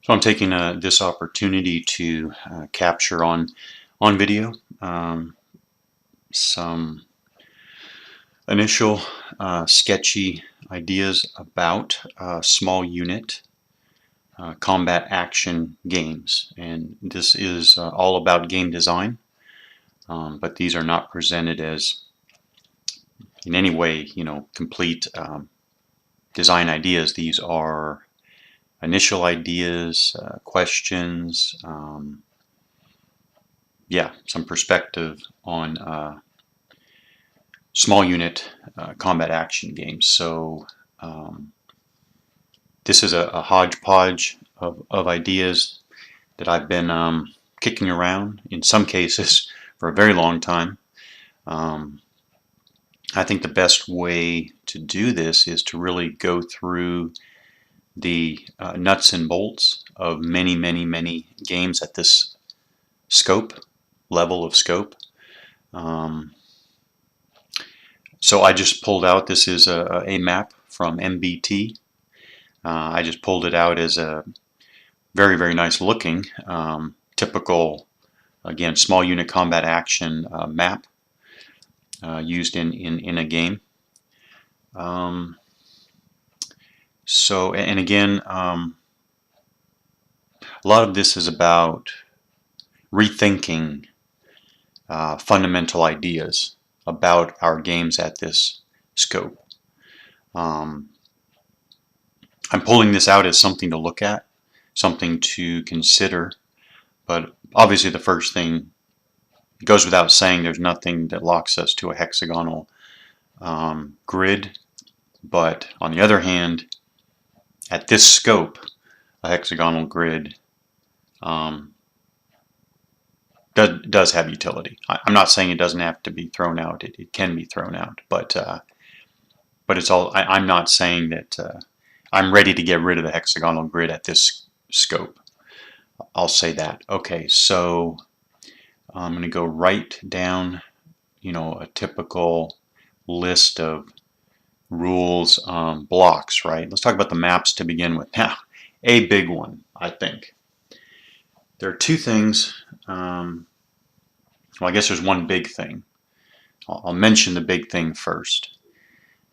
So I'm taking this opportunity to capture on video some initial sketchy ideas about small unit combat action games, and this is all about game design, but these are not presented as in any way, complete design ideas. These are initial ideas, questions, yeah, some perspective on small unit combat action games. So this is a hodgepodge of ideas that I've been kicking around, in some cases, for a very long time. I think the best way to do this is to really go through the nuts and bolts of many, many, many games at this level of scope. So I just pulled out, this is a map from MBT. I just pulled it out as a very, very nice looking, typical, again, small unit combat action map used in a game. So, and again, a lot of this is about rethinking fundamental ideas about our games at this scope. I'm pulling this out as something to look at, something to consider, but obviously the first thing, it goes without saying, there's nothing that locks us to a hexagonal grid, but on the other hand, at this scope, a hexagonal grid does have utility. I'm not saying it doesn't have to be thrown out. It can be thrown out, but it's all. I'm not saying that I'm ready to get rid of the hexagonal grid at this scope. I'll say that. Okay, so I'm going to go right down, a typical list of rules, blocks, right? Let's talk about the maps to begin with. Now, a big one, I think. There are two things. Well, I guess there's one big thing. I'll mention the big thing first.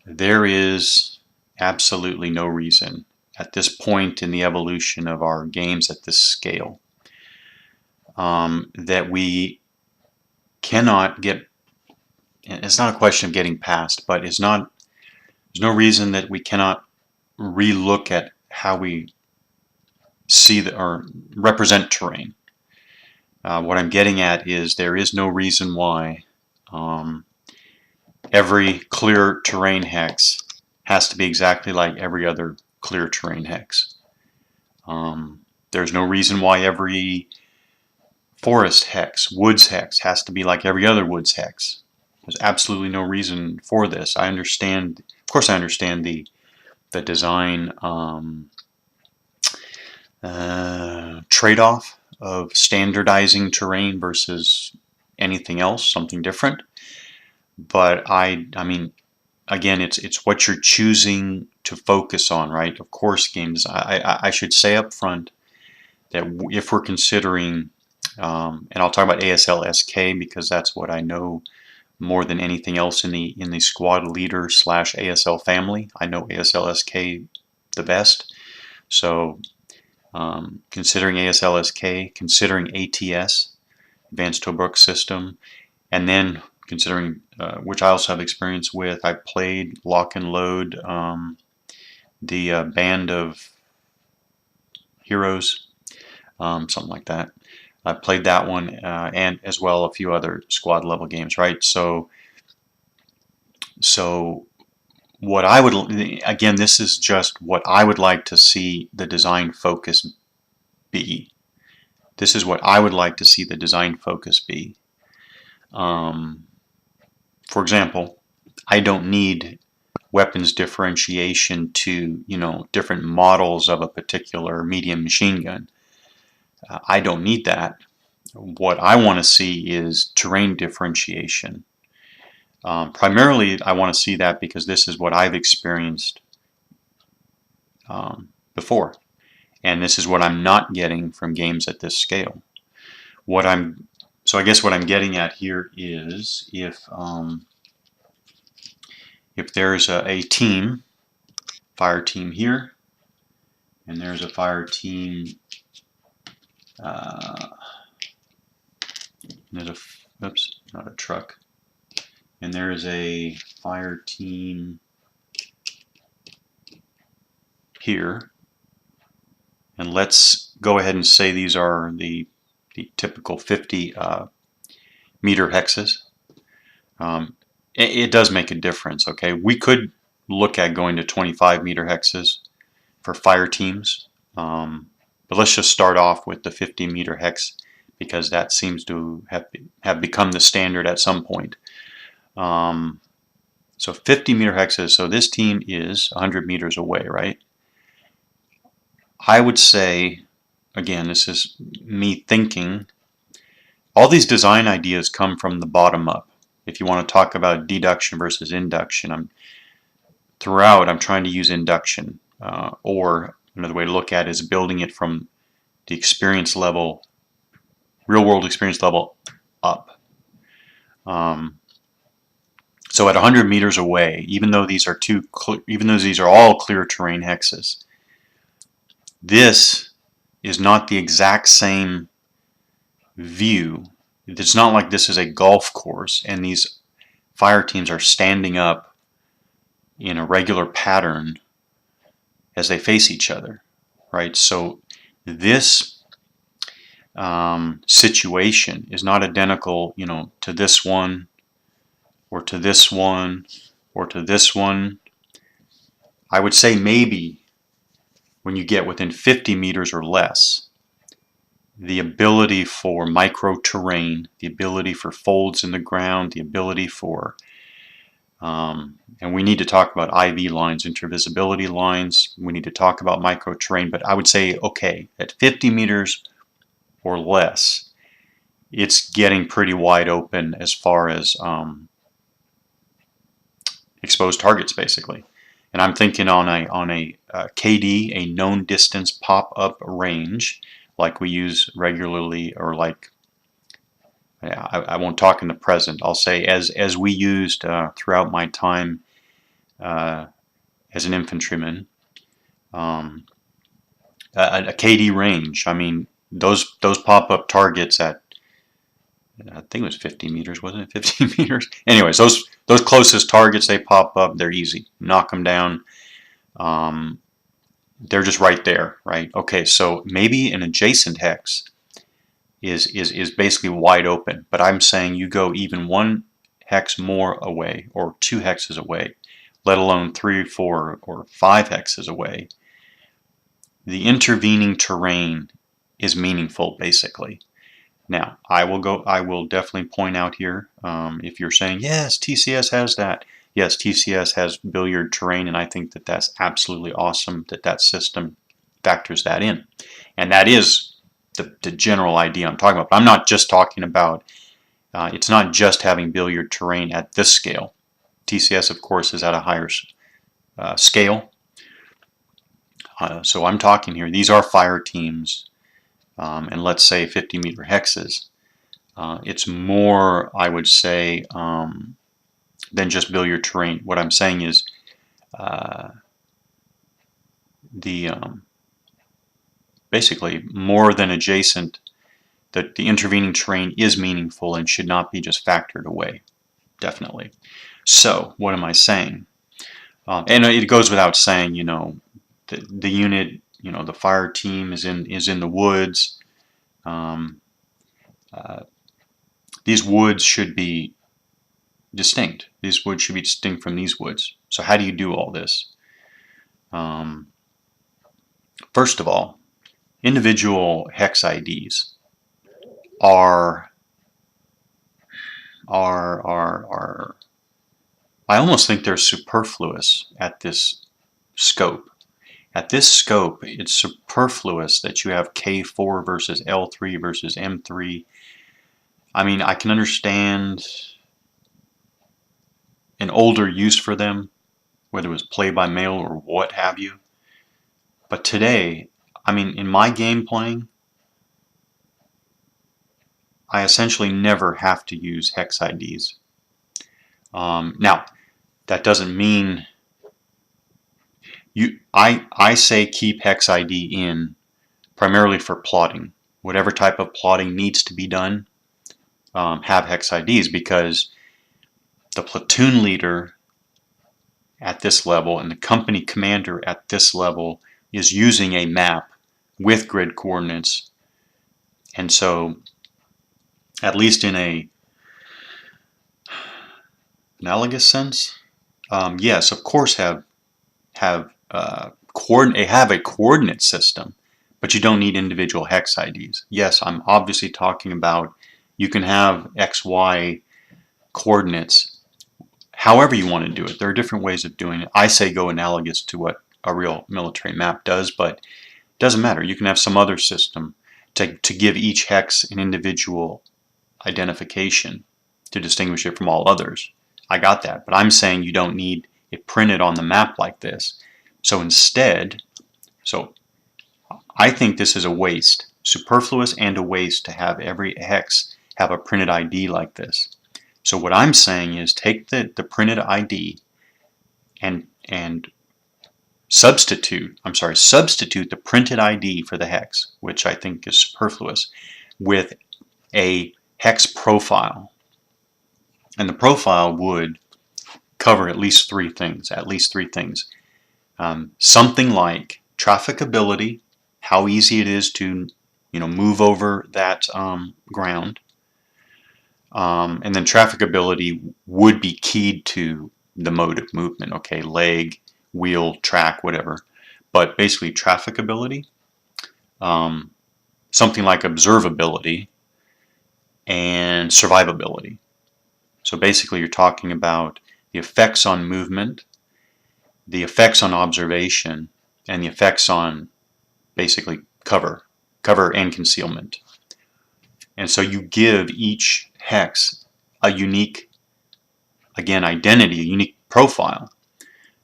There is absolutely no reason at this point in the evolution of our games at this scale that we cannot get, it's not a question of getting past, but there's no reason that we cannot relook at how we see or represent terrain. What I'm getting at is there is no reason why every clear terrain hex has to be exactly like every other clear terrain hex. There's no reason why every forest hex, woods hex, has to be like every other woods hex. There's absolutely no reason for this. I understand, of course I understand the design trade-off of standardizing terrain versus anything else, something different. But I mean, again, it's what you're choosing to focus on, right? Of course, games. I should say up front that if we're considering, and I'll talk about ASL/SK because that's what I know more than anything else in the squad leader / ASL family. I know ASL/SK the best. So considering ASL/SK, considering ATS, Advanced Tobruk System, and then considering, which I also have experience with, I played Lock and Load, the Band of Heroes, something like that. I played that one, and as well a few other squad level games, right? So what I would, again, this is just what I would like to see the design focus be. This is what I would like to see the design focus be. For example, I don't need weapons differentiation to, different models of a particular medium machine gun. I don't need that. What I want to see is terrain differentiation. Primarily, I want to see that because this is what I've experienced before. And this is what I'm not getting from games at this scale. So I guess what I'm getting at here is if there's a team, fire team here, and there's a fire team, there's a, oops, not a truck, and there is a fire team here, and let's go ahead and say these are the typical 50 meter hexes. It does make a difference. Okay, we could look at going to 25 meter hexes for fire teams, but let's just start off with the 50 meter hex because that seems to have become the standard at some point. So 50 meter hexes, so this team is 100 meters away, right? I would say, again, this is me thinking, all these design ideas come from the bottom up. If you want to talk about deduction versus induction, throughout I'm trying to use induction, or another way to look at it is building it from the experience level, real world experience level up. So at 100 meters away, even though these are all clear terrain hexes, this is not the exact same view. It's not like this is a golf course and these fire teams are standing up in a regular pattern as they face each other, right? So this situation is not identical, to this one or to this one or to this one. I would say maybe when you get within 50 meters or less, the ability for micro terrain, the ability for folds in the ground, the ability for, and we need to talk about IV lines, intervisibility lines, we need to talk about micro terrain, but I would say, okay, at 50 meters or less, it's getting pretty wide open as far as exposed targets, basically. And I'm thinking on a KD, a known distance pop-up range, like we use regularly, or like, I won't talk in the present. I'll say as we used throughout my time as an infantryman, a KD range. I mean, those pop-up targets at, I think it was 50 meters, wasn't it? 15 meters. Anyways, those closest targets, they pop up. They're easy. Knock them down. They're just right there, right? Okay, so maybe an adjacent hex is basically wide open, but I'm saying you go even one hex more away or 2 hexes away, let alone 3, 4, or 5 hexes away. The intervening terrain is meaningful, basically. Now, I will definitely point out here, if you're saying, yes, TCS has that. Yes, TCS has billiard terrain, and I think that that's absolutely awesome that system factors that in. And that is the general idea I'm talking about. But I'm not just talking about, it's not just having billiard terrain at this scale. TCS, of course, is at a higher scale. So I'm talking here, these are fire teams, and let's say 50 meter hexes. It's more, I would say, than just billiard terrain. What I'm saying is basically more than adjacent, that the intervening terrain is meaningful and should not be just factored away, definitely. So what am I saying? And it goes without saying, the unit, the fire team is in the woods. These woods should be distinct. These woods should be distinct from these woods. So how do you do all this? First of all, individual hex IDs are I almost think they're superfluous at this scope. At this scope, it's superfluous that you have K4 versus L3 versus M3. I mean, I can understand an older use for them, whether it was play by mail or what have you. But today, I mean, in my game playing, I essentially never have to use hex IDs. Now, that doesn't mean I say keep hex ID in primarily for plotting. Whatever type of plotting needs to be done, have hex IDs, because the platoon leader at this level and the company commander at this level is using a map with grid coordinates. And so, at least in a analogous sense, yes, of course have a coordinate system, but you don't need individual hex IDs. Yes, I'm obviously talking about you can have XY coordinates however you want to do it. There are different ways of doing it. I say go analogous to what a real military map does, but it doesn't matter. You can have some other system to give each hex an individual identification to distinguish it from all others. I got that, but I'm saying you don't need it printed on the map like this. So instead, I think this is a waste, superfluous and a waste, to have every hex have a printed ID like this. So what I'm saying is take the printed ID and substitute the printed ID for the hex, which I think is superfluous, with a hex profile. And the profile would cover at least three things. Something like trafficability, how easy it is to move over that ground. And then trafficability would be keyed to the mode of movement, okay, leg, wheel, track, whatever. But basically trafficability, something like observability, and survivability. So basically you're talking about the effects on movement, the effects on observation, and the effects on basically cover and concealment. And so you give each hex a unique, again, identity, a unique profile.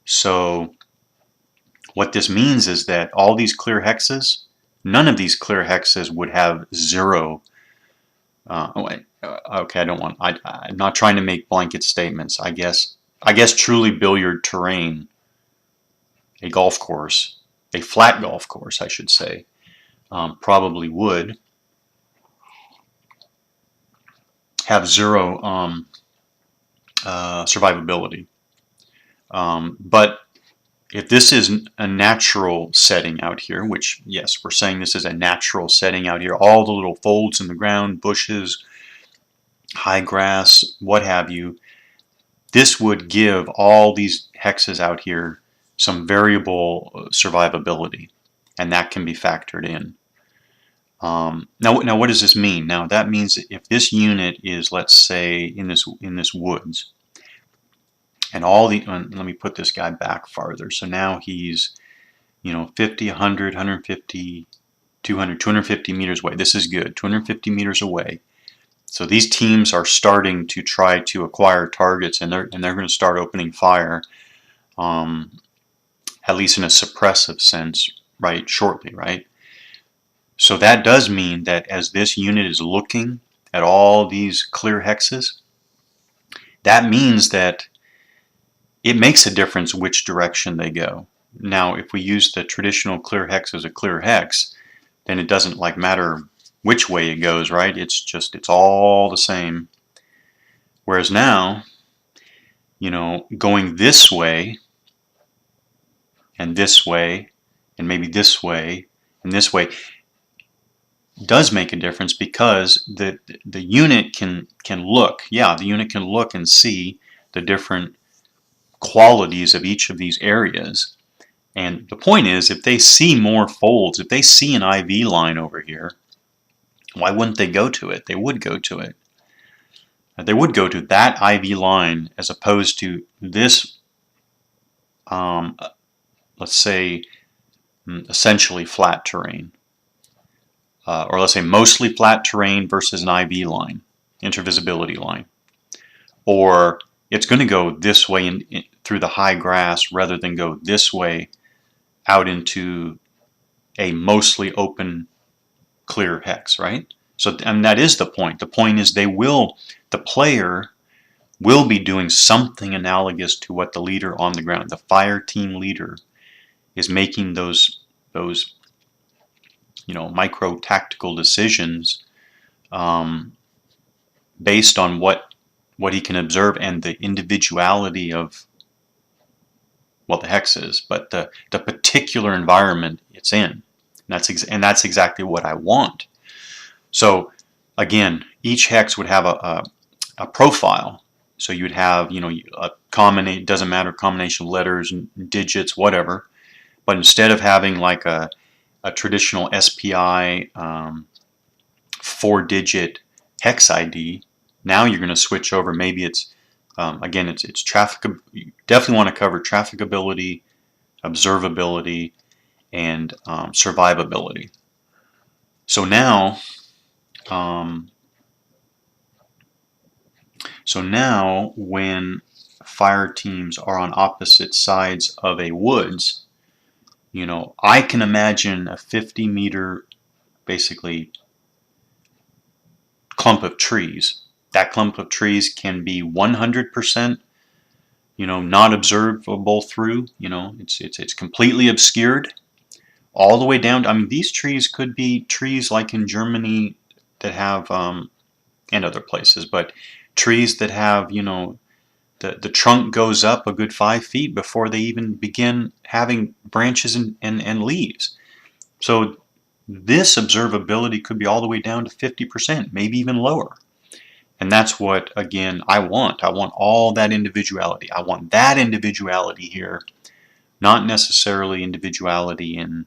So what this means is that all these clear hexes, none of these clear hexes would have zero. Okay, I'm not trying to make blanket statements. I guess truly billiard terrain, a golf course, a flat golf course, I should say, probably would have zero survivability. But if this is a natural setting out here, which, yes, we're saying this is a natural setting out here, all the little folds in the ground, bushes, high grass, what have you, this would give all these hexes out here some variable survivability, and that can be factored in. Now, what does this mean? Now, that means that if this unit is, let's say, in this woods, and let me put this guy back farther. So now he's, 50, 100, 150, 200, 250 meters away. This is good, 250 meters away. So these teams are starting to try to acquire targets, and they're going to start opening fire, at least in a suppressive sense, right, shortly, right? So that does mean that as this unit is looking at all these clear hexes, that means that it makes a difference which direction they go. Now, if we use the traditional clear hex as a clear hex, then it doesn't matter which way it goes, right? It's all the same. Whereas now, going this way, and maybe this way, and this way, does make a difference, because the unit can look, the unit can look and see the different qualities of each of these areas. And the point is, if they see more folds, if they see an IV line over here, why wouldn't they go to it? They would go to it. They would go to that IV line as opposed to this, let's say, essentially flat terrain. Or let's say mostly flat terrain versus an IV line, intervisibility line. Or it's going to go this way through the high grass rather than go this way out into a mostly open, clear hex, right? So, and that is the point. The point is the player will be doing something analogous to what the leader on the ground, the fire team leader, is making those micro tactical decisions based on what he can observe and the individuality of the hex is, but the particular environment it's in. And that's exactly what I want. So again, each hex would have a profile. So you'd have, a combination, doesn't matter, combination of letters and digits, whatever. But instead of having like a traditional SPI 4-digit hex ID, now you're going to switch over. Maybe it's again, it's traffic. You definitely want to cover trafficability, observability, and survivability. So now, when fire teams are on opposite sides of a woods, I can imagine a 50-meter, basically, clump of trees. That clump of trees can be 100%, not observable through. It's completely obscured, all the way down. I mean, these trees could be trees like in Germany that have, and other places, but trees that have, the trunk goes up a good 5 feet before they even begin having branches and leaves. So this observability could be all the way down to 50%, maybe even lower. And that's what, again, I want. I want all that individuality. I want that individuality here, not necessarily individuality in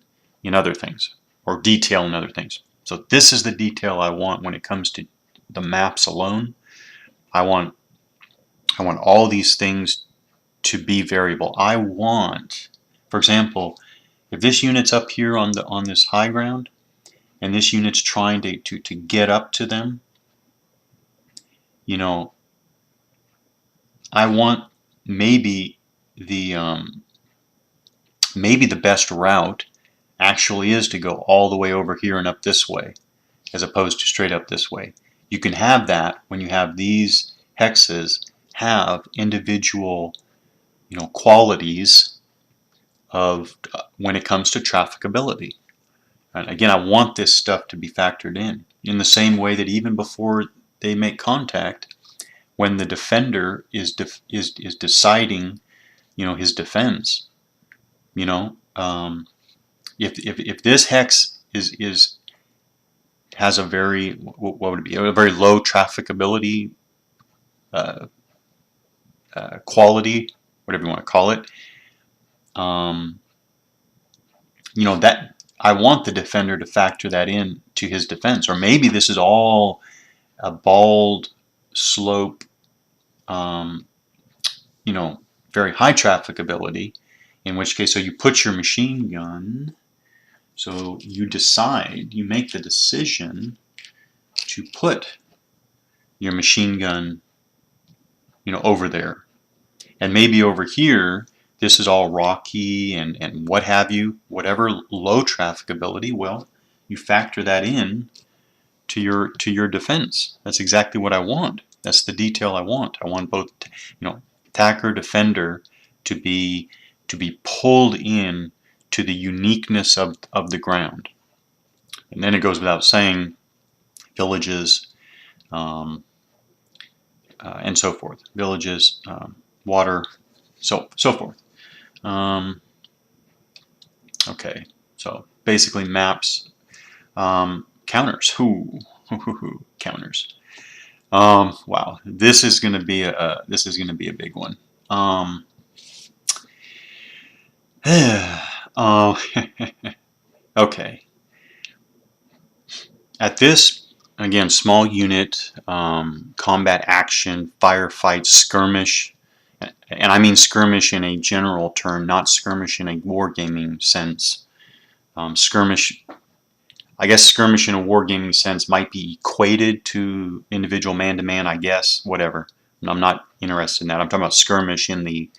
other things or detail in other things. So this is the detail I want when it comes to the maps alone. I want all these things to be variable. I want, for example, if this unit's up here on this high ground, and this unit's trying to get up to them, I want maybe the best route actually is to go all the way over here and up this way, as opposed to straight up this way. You can have that when you have these hexes have individual, qualities of when it comes to trafficability. And again, I want this stuff to be factored in the same way that even before they make contact, when the defender is deciding, his defense, if this hex has a very, what would it be, a very low trafficability quality, whatever you want to call it, that I want the defender to factor that in to his defense. Or maybe this is all a bald slope, very high trafficability, in which case, so you put your machine gun, so you make the decision to put your machine gun, over there. And maybe over here, this is all rocky and what have you, whatever low trafficability, well, you factor that in to your defense. That's exactly what I want. That's the detail I want. I want both, attacker, defender to be pulled in to the uniqueness of the ground. And then it goes without saying, villages, and so forth. Villages, water, so forth. Okay, so basically maps, counters. Counters. Wow, this is going to be a big one. Okay. At this, again, small unit, combat action, firefight, skirmish, and I mean skirmish in a general term, not skirmish in a wargaming sense. Skirmish, I guess skirmish in a wargaming sense might be equated to individual man-to-man, I guess, whatever. I'm not interested in that. I'm talking about skirmish in the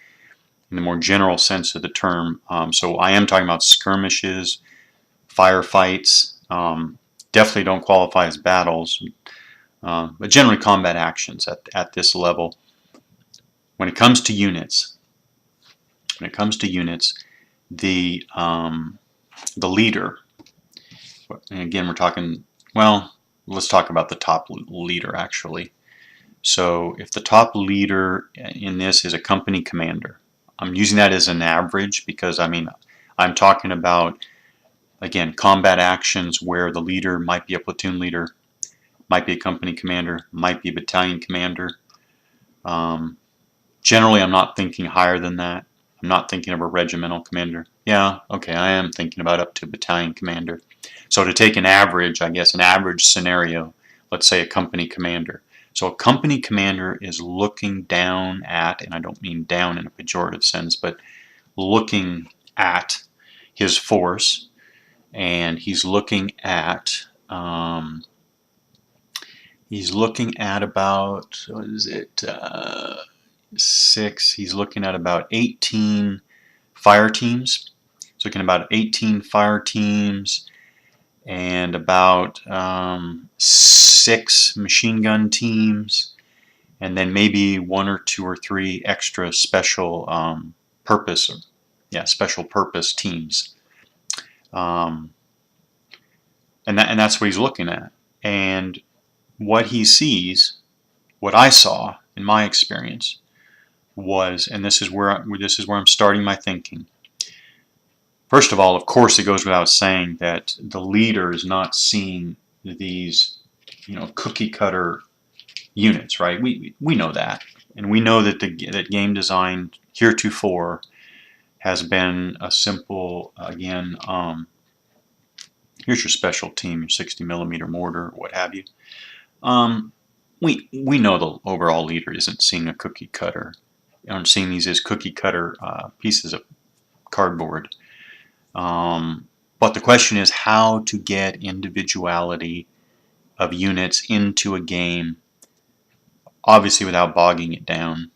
more general sense of the term. So I am talking about skirmishes, firefights. Definitely don't qualify as battles, but generally combat actions at this level. When it comes to units, the leader, and again we're talking, well, let's talk about the top leader actually. So if the top leader in this is a company commander, I'm using that as an average because I mean I'm talking about, again, combat actions where the leader might be a platoon leader, might be a company commander, might be a battalion commander. Generally, I'm not thinking higher than that. I'm not thinking of a regimental commander. Yeah, okay, I am thinking about up to battalion commander. So to take an average, I guess an average scenario, let's say a company commander. So a company commander is looking down at, and I don't mean down in a pejorative sense, but looking at his force, and he's looking at about, what is it, 6, he's looking at about 18 fire teams. He's looking at about 18 fire teams and about 6 machine gun teams, and then maybe 1 or 2 or 3 extra special purpose teams. And that's what he's looking at. And what he sees, what I saw in my experience was, and this is where I'm starting my thinking. First of all, of course, it goes without saying that the leader is not seeing these, cookie cutter units, right? We know that, and we know that that game design heretofore has been a simple, again, here's your special team, your 60mm mortar, what have you. We know the overall leader isn't seeing a cookie cutter, aren't seeing these as cookie cutter pieces of cardboard. But the question is how to get individuality of units into a game, obviously without bogging it down.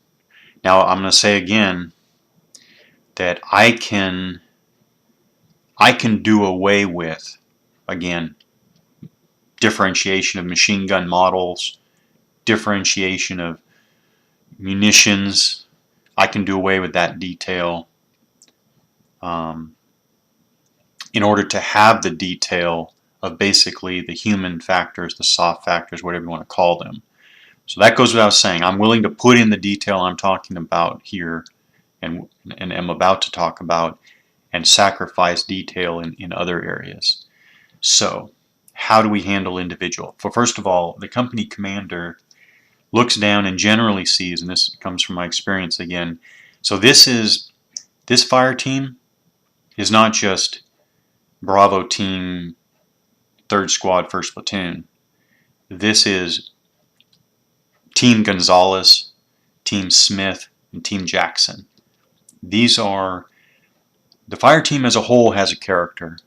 Now I'm going to say again that I can do away with, again, differentiation of machine gun models, differentiation of munitions. I can do away with that detail in order to have the detail of basically the human factors, the soft factors, whatever you want to call them. So that goes without saying. I'm willing to put in the detail I'm talking about here and am about to talk about, and sacrifice detail in other areas. So how do we handle individual? First of all, the company commander looks down and generally sees, and this comes from my experience again, so this fire team is not just Bravo team, 3rd squad, 1st platoon. This is Team Gonzalez, Team Smith, and Team Jackson. These are, the fire team as a whole has a character.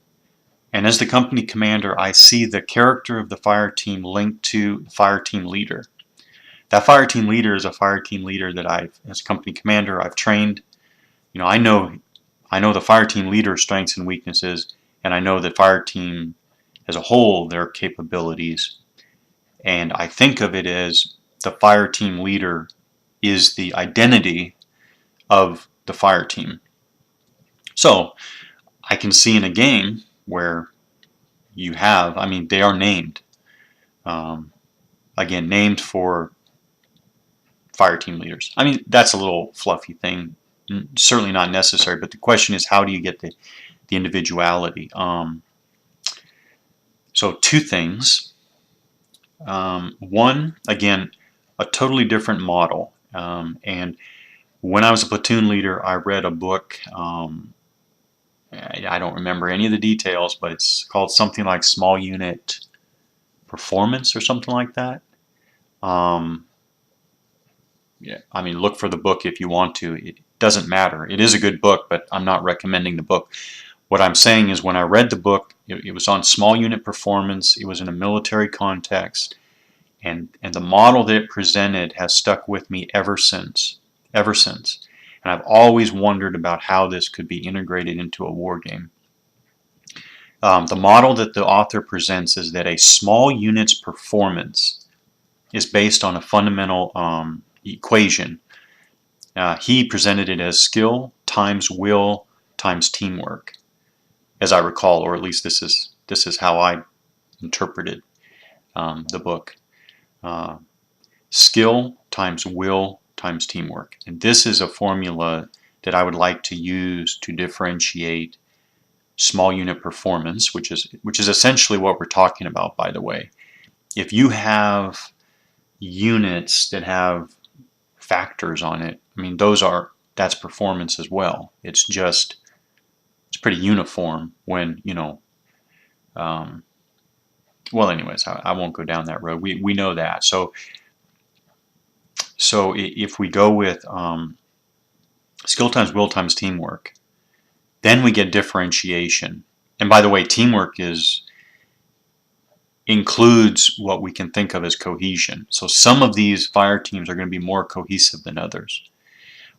And as the company commander, I see the character of the fire team linked to the fire team leader. That fire team leader is a fire team leader that as company commander, I've trained. I know the fire team leader's strengths and weaknesses, and I know the fire team as a whole, their capabilities. And I think of it as the fire team leader is the identity of the fire team. So I can see in a game where you have, they are named. Again, named for fire team leaders. That's a little fluffy thing, certainly not necessary, but the question is, how do you get the individuality? So 2 things. One, again, a totally different model. And when I was a platoon leader, I read a book. I don't remember any of the details, but it's called something like Small Unit Performance or something like that. Yeah, look for the book if you want to. It doesn't matter. It is a good book, but I'm not recommending the book. What I'm saying is, when I read the book, it was on small unit performance. It was in a military context, and the model that it presented has stuck with me ever since. And I've always wondered about how this could be integrated into a war game. The model that the author presents is that a small unit's performance is based on a fundamental equation. He presented it as skill times will times teamwork, as I recall, or at least this is how I interpreted the book. Skill times will times teamwork, and this is a formula that I would like to use to differentiate small unit performance, which is essentially what we're talking about, by the way. If you have units that have factors on it, I mean, that's performance as well. It's pretty uniform when, well, anyways, I won't go down that road. We know that. So if we go with skill times will times teamwork, then we get differentiation. And by the way, teamwork includes what we can think of as cohesion. So some of these fire teams are going to be more cohesive than others.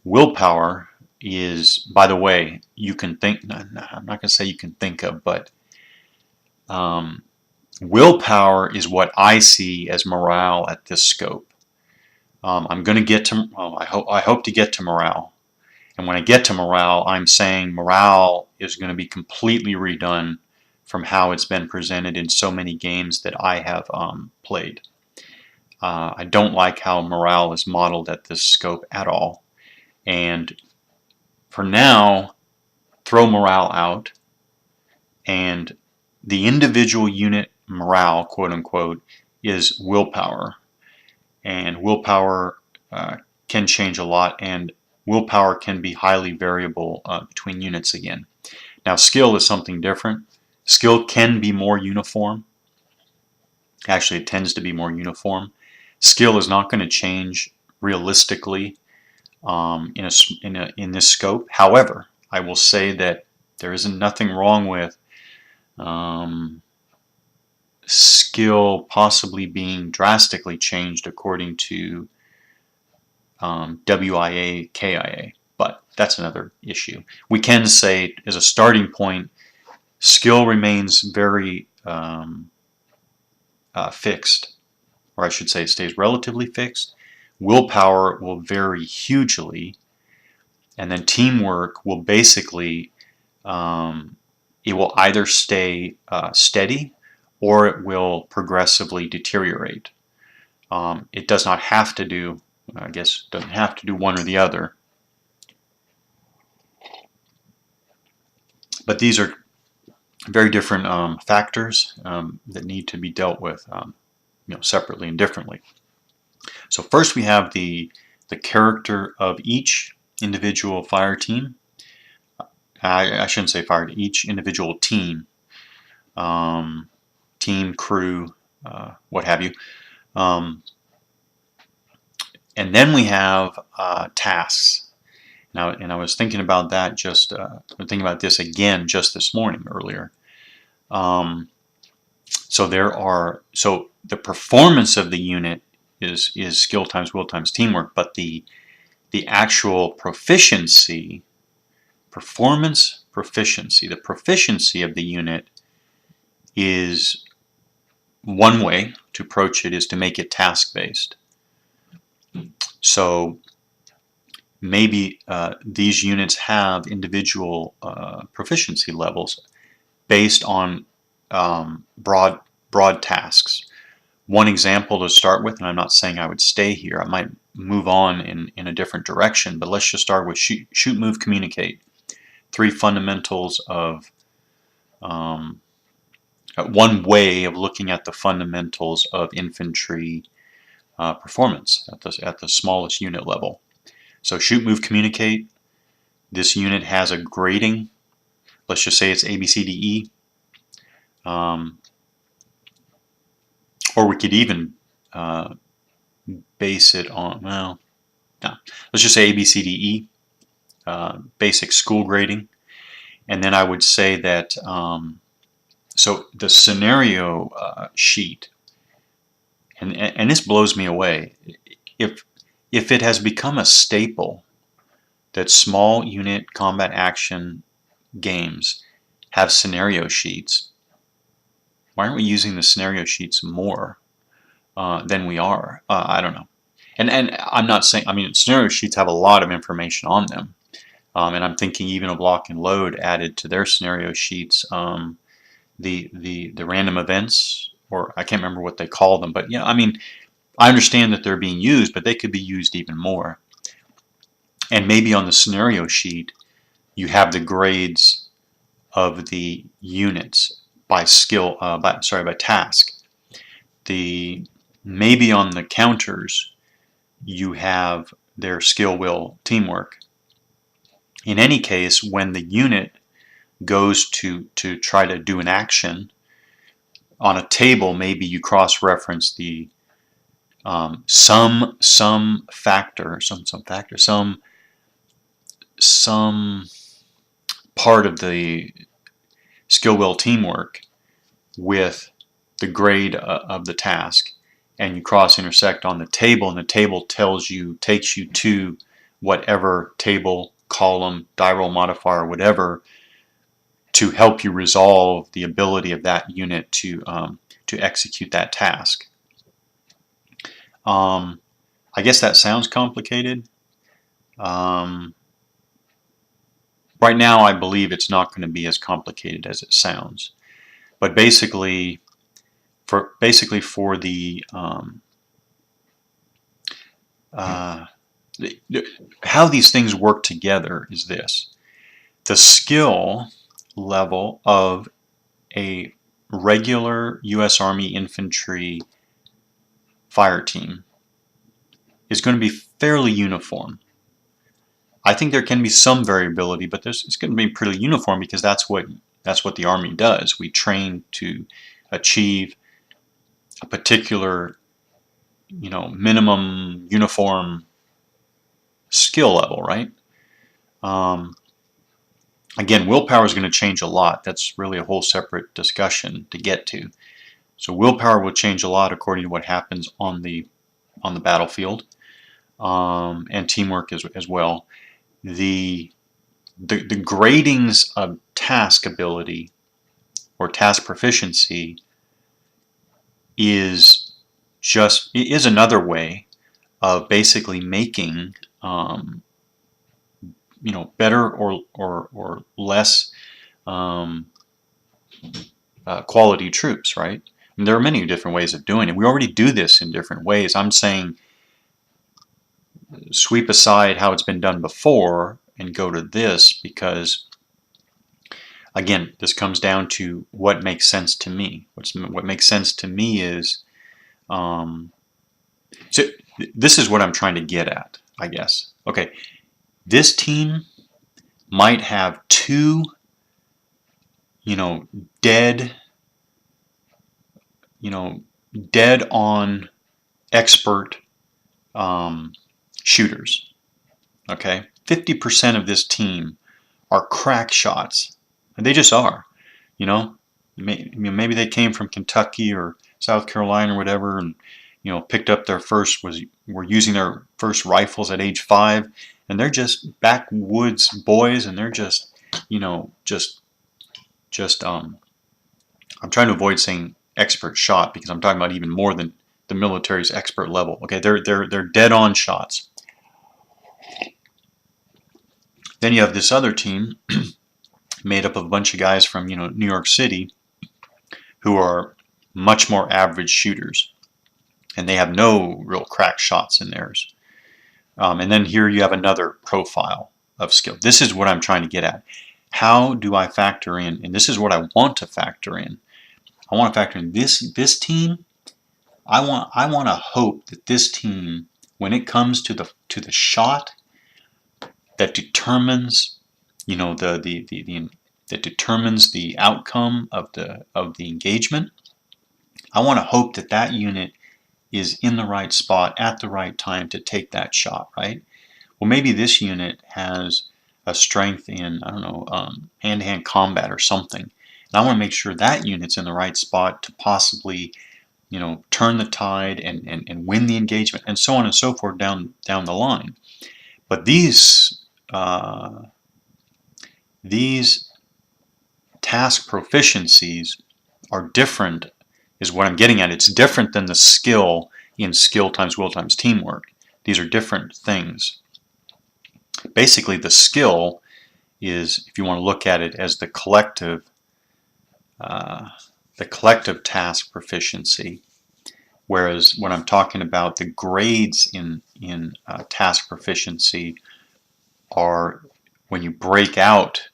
Willpower is, by the way, you can think, no, I'm not going to say you can think of, but willpower is what I see as morale at this scope. I'm going to get to, I hope to get to morale. And when I get to morale, I'm saying morale is going to be completely redone from how it's been presented in so many games that I have played. I don't like how morale is modeled at this scope at all. And for now, throw morale out, and the individual unit morale, quote unquote, is willpower. And willpower can change a lot, and willpower can be highly variable between units again. Now, skill is something different. Skill can be more uniform. Actually, it tends to be more uniform. Skill is not going to change realistically in this scope. However, I will say that there isn't nothing wrong with skill possibly being drastically changed according to WIA, KIA, but that's another issue. We can say, as a starting point, skill remains very fixed, or I should say it stays relatively fixed. Willpower will vary hugely, and then teamwork will basically, it will either stay steady or it will progressively deteriorate. It does not have to do, I guess, doesn't have to do one or the other. But these are very different factors that need to be dealt with separately and differently. So first we have the character of each individual fire team. I shouldn't say fire, each individual team, team, crew, what have you. And then we have tasks. Now, and I was thinking about that thinking about this again just this morning earlier. So the performance of the unit is skill times will times teamwork, but the actual proficiency, performance proficiency, the proficiency of the unit is one way to approach it is to make it task-based. So maybe these units have individual proficiency levels based on broad tasks. One example to start with, and I'm not saying I would stay here, I might move on in a different direction, but let's just start with shoot, move, communicate. 3 fundamentals of one way of looking at the fundamentals of infantry performance at the smallest unit level. So shoot, move, communicate. This unit has a grading. Let's just say it's A, B, C, D, E. Or we could even base it on, well, no. Let's just say A, B, C, D, E. Basic school grading. And then I would say that, so the scenario sheet, and this blows me away, if it has become a staple that small unit combat action games have scenario sheets, Why aren't we using the scenario sheets more than we are? I don't know. And I'm not saying, I mean, scenario sheets have a lot of information on them. And I'm thinking even of Lock and Load added to their scenario sheets the random events, or I can't remember what they call them, but yeah, I mean, I understand that they're being used, but they could be used even more. And maybe on the scenario sheet, you have the grades of the units by skill, by task. Maybe on the counters, you have their skill, will, teamwork. In any case, when the unit goes to try to do an action on a table, maybe you cross-reference the some part of the skill, will, teamwork with the grade of the task, and you cross-intersect on the table, and the table takes you to whatever table, column, die roll modifier, whatever, to help you resolve the ability of that unit to execute that task. I guess that sounds complicated. Right now, I believe it's not going to be as complicated as it sounds. But basically, for the how these things work together is this: the skill level of a regular U.S. Army infantry fire team is going to be fairly uniform. I think there can be some variability, but it's going to be pretty uniform because that's what the Army does. We train to achieve a particular, minimum uniform skill level, right? Again, willpower is going to change a lot. That's really a whole separate discussion to get to. So willpower will change a lot according to what happens on the battlefield, and teamwork as well. The gradings of task ability or task proficiency is another way of basically making better or less quality troops, right? I mean, there are many different ways of doing it. We already do this in different ways. I'm saying sweep aside how it's been done before and go to this because, again, this comes down to what makes sense to me. What makes sense to me is, so this is what I'm trying to get at, I guess. Okay, this team might have two, dead on expert shooters. Okay, 50% of this team are crack shots, and they just are. Maybe they came from Kentucky or South Carolina or whatever, and picked up were using their first rifles at age 5, and they're just backwoods boys, and they're just I'm trying to avoid saying expert shot because I'm talking about even more than the military's expert level. Okay, they're dead on shots. Then you have this other team made up of a bunch of guys from New York City who are much more average shooters, and they have no real crack shots in theirs. And then here you have another profile of skill. This is what I'm trying to get at. How do I factor in? And this is what I want to factor in. I want to factor in this team. I want to hope that this team, when it comes to the shot that determines, that determines the outcome of the engagement, I want to hope that unit is in the right spot at the right time to take that shot, right? Well, maybe this unit has a strength in, I don't know, hand-to-hand combat or something. And I want to make sure that unit's in the right spot to possibly, turn the tide and win the engagement, and so on and so forth down the line. But these task proficiencies are different, is what I'm getting at. It's different than the skill in skill times will times teamwork. These are different things. Basically, the skill is, if you want to look at it as the collective task proficiency, whereas when I'm talking about the grades in task proficiency are when you break out,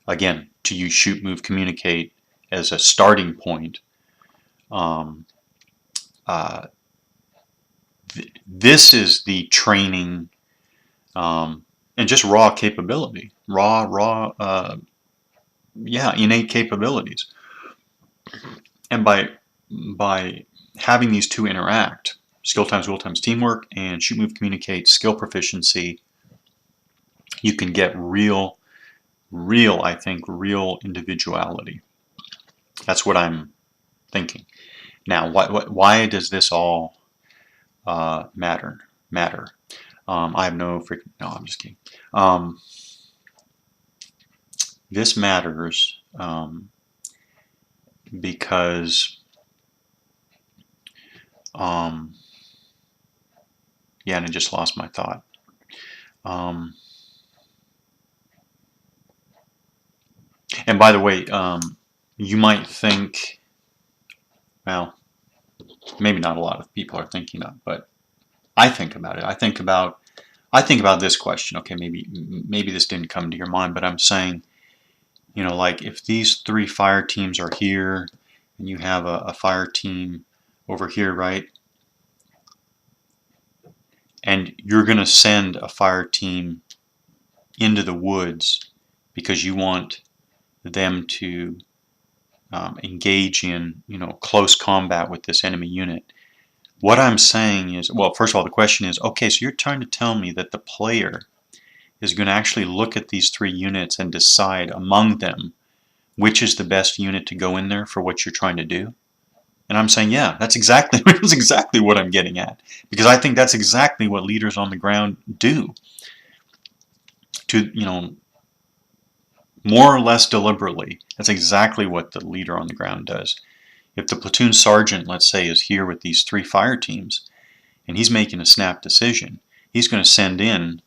again, to use shoot, move, communicate as a starting point. This is the training and just raw capability, innate capabilities. And by having these two interact, skill times will times teamwork and shoot, move, communicate, skill proficiency, you can get real individuality. That's what I'm thinking. Now, why does this all matter? I have no freaking. No, I'm just kidding. This matters because yeah, and I just lost my thought. And by the way, you might think, well, maybe not a lot of people are thinking of, but I think about it. I think about this question. Okay, maybe this didn't come to your mind, but I'm saying, you know, like if these 3 fire teams are here, and you have a fire team over here, right? And you're going to send a fire team into the woods because you want them to engage in, you know, close combat with this enemy unit. What I'm saying is, well, first of all, the question is, okay, so you're trying to tell me that the player is going to actually look at these 3 units and decide among them which is the best unit to go in there for what you're trying to do? And I'm saying, yeah, that's exactly what I'm getting at, because I think that's exactly what leaders on the ground do. To, you know, more or less deliberately, that's exactly what the leader on the ground does. If the platoon sergeant, let's say, is here with these 3 fire teams, and he's making a snap decision, he's going to send in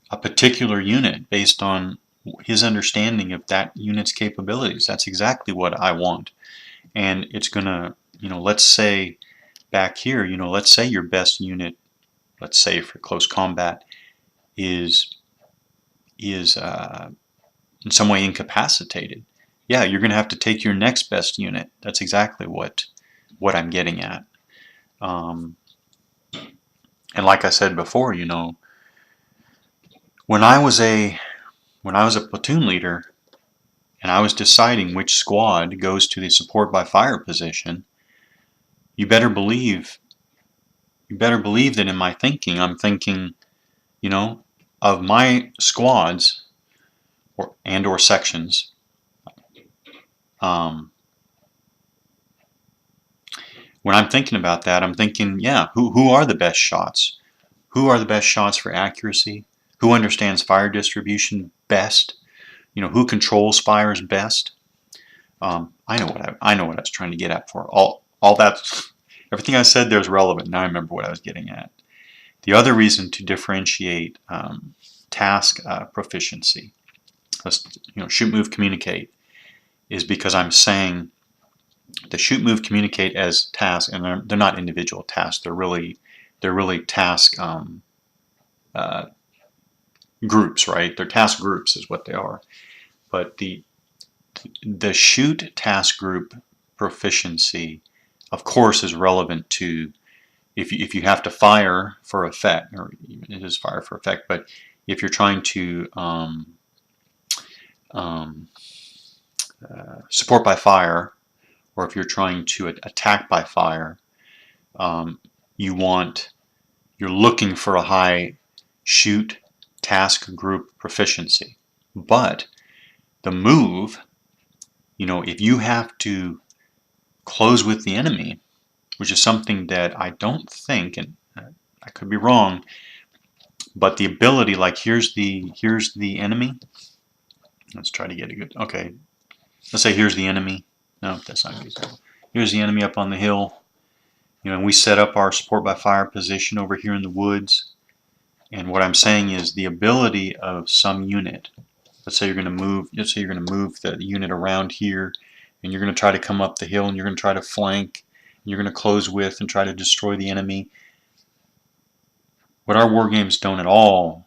a particular unit based on his understanding of that unit's capabilities. That's exactly what I want. And it's going to, you know, let's say back here, you know, let's say your best unit, let's say for close combat, is in some way incapacitated. Yeah, you're going to have to take your next best unit. That's exactly what I'm getting at. And like I said before, you know, when I was a platoon leader and I was deciding which squad goes to the support by fire position, you better believe that in my thinking, I'm thinking, you know, of my squads or sections, when I'm thinking about that, I'm thinking, yeah, who are the best shots? Who are the best shots for accuracy? Who understands fire distribution best? You know, who controls fires best? I know what I was trying to get at for all that. Everything I said there is relevant. Now I remember what I was getting at. The other reason to differentiate task proficiency, you know, shoot, move, communicate, is because I'm saying the shoot, move, communicate as tasks, and they're not individual tasks. They're really task groups, right? They're task groups is what they are. But the shoot task group proficiency, of course, is relevant to if you have to fire for effect, or even it is fire for effect. But if you're trying to support by fire, or if you're trying to attack by fire, you're looking for a high shoot task group proficiency. But the move, you know, if you have to close with the enemy, which is something that I don't think, and I could be wrong, but the ability, like here's the enemy. Let's try to get a good, okay. Let's say here's the enemy. No, that's not good. Here's the enemy up on the hill. You know, and we set up our support by fire position over here in the woods. And what I'm saying is the ability of some unit. Let's say you're going to move. Let's say you're going to move the unit around here, and you're going to try to come up the hill, and you're going to try to flank. And you're going to close with and try to destroy the enemy. What our war games don't at all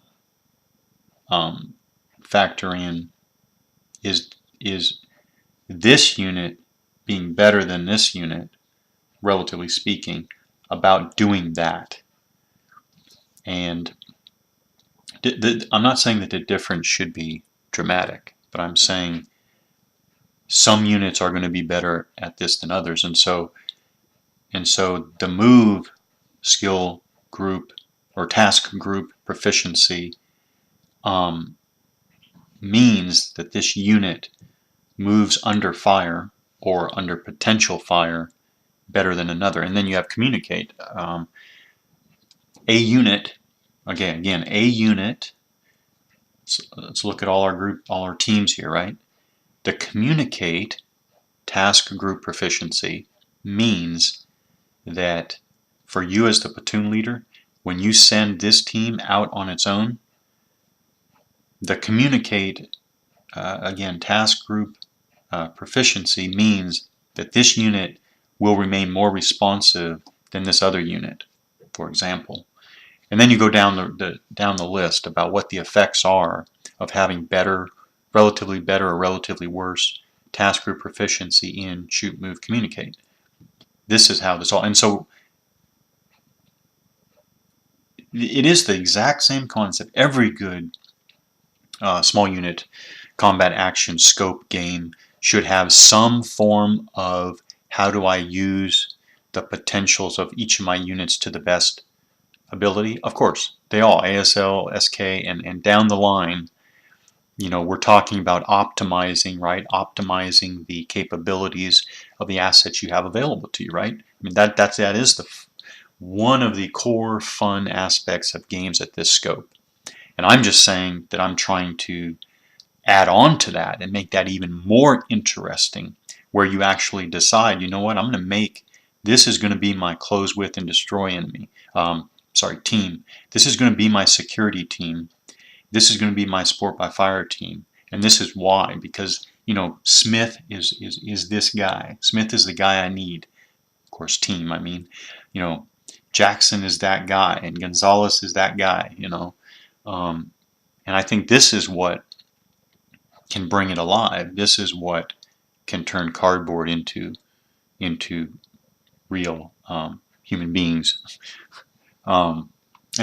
factor in is this unit being better than this unit, relatively speaking, about doing that. And I'm not saying that the difference should be dramatic, but I'm saying some units are going to be better at this than others. And so the move skill group or task group proficiency means that this unit moves under fire or under potential fire better than another. And then you have communicate. A unit, again, a unit. Let's look at all our teams here, right? The communicate task group proficiency means that for you as the platoon leader, when you send this team out on its own, the communicate, again, task group proficiency means that this unit will remain more responsive than this other unit, for example. And then you go down the list about what the effects are of having better, relatively better, or relatively worse task group proficiency in shoot, move, communicate. This is how this all, and so it is the exact same concept. Every good small unit combat action scope game should have some form of how do I use the potentials of each of my units to the best ability. Of course, they all, ASL, SK, and down the line, you know, we're talking about optimizing, right? Optimizing the capabilities of the assets you have available to you, right? I mean, that is one of the core fun aspects of games at this scope. And I'm just saying that I'm trying to add on to that and make that even more interesting, where you actually decide, you know what, I'm going to make, this is going to be my close with and destroy enemy, team. This is going to be my security team. This is going to be my support by fire team. And this is why, because, you know, Smith is this guy. Smith is the guy I need. Of course, team, I mean, you know, Jackson is that guy, and Gonzalez is that guy, you know. And I think this is what can bring it alive. This is what can turn cardboard into real human beings. And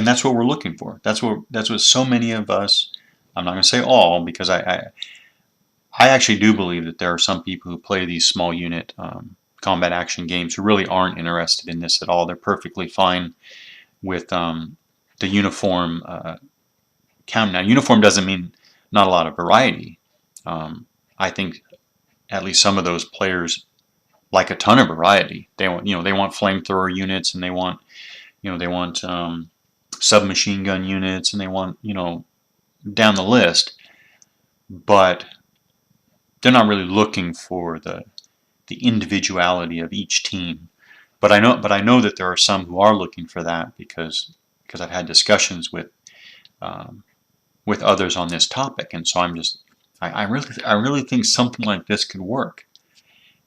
that's what we're looking for. That's what so many of us, I'm not going to say all, because I actually do believe that there are some people who play these small unit combat action games who really aren't interested in this at all. They're perfectly fine with the uniform count. Now, uniform doesn't mean not a lot of variety. I think at least some of those players like a ton of variety. They want, you know, they want flamethrower units, and they want, you know, they want submachine gun units, and they want, you know, down the list. But they're not really looking for the individuality of each team. But I know that there are some who are looking for that, because I've had discussions with others on this topic, and so I really think something like this could work.